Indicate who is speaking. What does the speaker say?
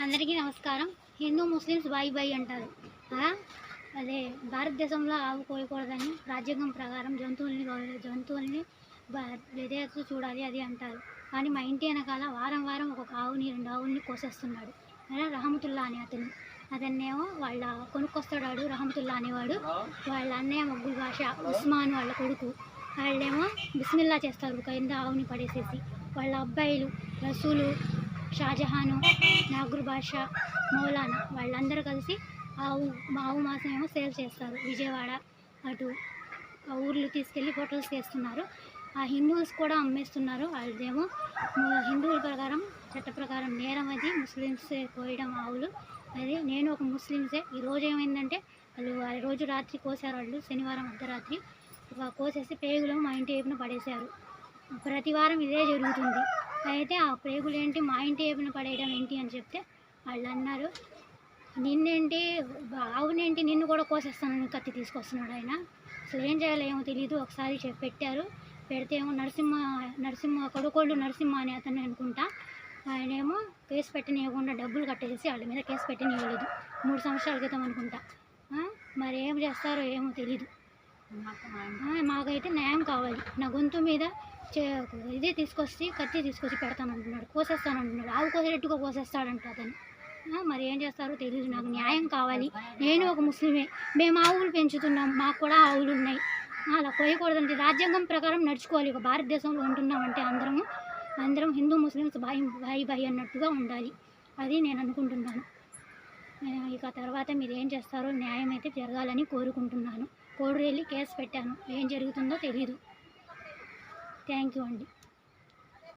Speaker 1: అందరికీ నమస్కారం. Hindu Muslims bye bye అంటారు. అదే భారతదేశంలో ఆవు కోయకూడదని రాజ్యాంగం ప్రకారం జంతువుల్ని విధేయత చూడాలి అది అంటారు. కానీ మా ఇంటి వెనకాల వారం వారం ఒక ఆవుని 2 ఆవుల్ని కోసేస్తున్నాడు. రహమతుల్లా అని అతన్నేమో వాళ్ళ కొనుక్కొస్తాడు రహమతుల్లా అనేవాడు. వాళ్ళ అన్నయ్య మగ్గుల్ భాష ఉస్మాన్ వాళ్ళ కొడుకు వాళ్ళేమో బిస్మిల్లా చేస్తారు కింద ఆవుని పడేసేసి. వాళ్ళ అబ్బాయిలు రసూలు, షాజహాను, నాగూర్ బాషా, మౌలానా వాళ్ళందరూ కలిసి ఆవు మాంసం ఏమో సేల్ చేస్తారు. విజయవాడ అటు ఊర్లు తీసుకెళ్ళి హోటల్స్కి వేస్తున్నారు. ఆ హిందూస్ కూడా అమ్మేస్తున్నారు. వాళ్ళదేమో హిందువుల ప్రకారం చట్ట ప్రకారం నేరం అది. ముస్లిమ్స్ కోయడం ఆవులు అది. నేను ఒక ముస్లిమ్సే. ఈరోజు ఏమైందంటే వాళ్ళు ఆ రోజు రాత్రి కోసారు. వాళ్ళు శనివారం అర్ధరాత్రి కోసేసి పేగులు మా ఇంటి వైపున పడేశారు. ప్రతి వారం ఇదే జరుగుతుంది. అయితే ఆ పేగులు ఏంటి మా ఇంటి వైపున పడేయడం ఏంటి అని చెప్తే వాళ్ళు అన్నారు, నిన్నేంటి ఆవునేంటి నిన్ను కూడా కోసేస్తానని కత్తి తీసుకొస్తున్నాడు ఆయన. అసలు ఏం చేయాలో ఏమో తెలియదు. ఒకసారి పెట్టారు. పెడితే ఏమో నరసింహ కొడుకోళ్ళు నరసింహ అని అతన్ని అనుకుంటా. ఆయనేమో కేసు పెట్టనివ్వకుండా డబ్బులు కట్టేసి వాళ్ళ మీద కేసు పెట్టనివ్వలేదు. 3 సంవత్సరాల క్రితం అనుకుంటా. మరి ఏం చేస్తారో ఏమో తెలీదు. మాకైతే న్యాయం కావాలి. నా గొంతు మీద కత్తి తీసుకొచ్చి పెడతానంటున్నాడు, కోసేస్తానంటున్నాడు. ఆవు కోసేటట్టుగా కోసేస్తాడంట అతను. మరి ఏం చేస్తారో తెలియదు. నాకు న్యాయం కావాలి. నేను ఒక ముస్లిమే. మేము ఆవులు పెంచుతున్నాం, మాకు కూడా ఆవులు ఉన్నాయి. అలా కోయకూడదంటే రాజ్యాంగం ప్రకారం నడుచుకోవాలి. ఒక భారతదేశంలో ఉంటున్నామంటే అందరం హిందూ ముస్లిమ్స్ బాయ్ బాయ్ అన్నట్టుగా ఉండాలి. అది నేను అనుకుంటున్నాను. ఇక తర్వాత మీరు ఏం చేస్తారో న్యాయం అయితే జరగాలని కోరుకుంటున్నాను. కోర్టుకు వెళ్ళి కేసు పెట్టాను. ఏం జరుగుతుందో తెలీదు. థ్యాంక్ యూ అండి.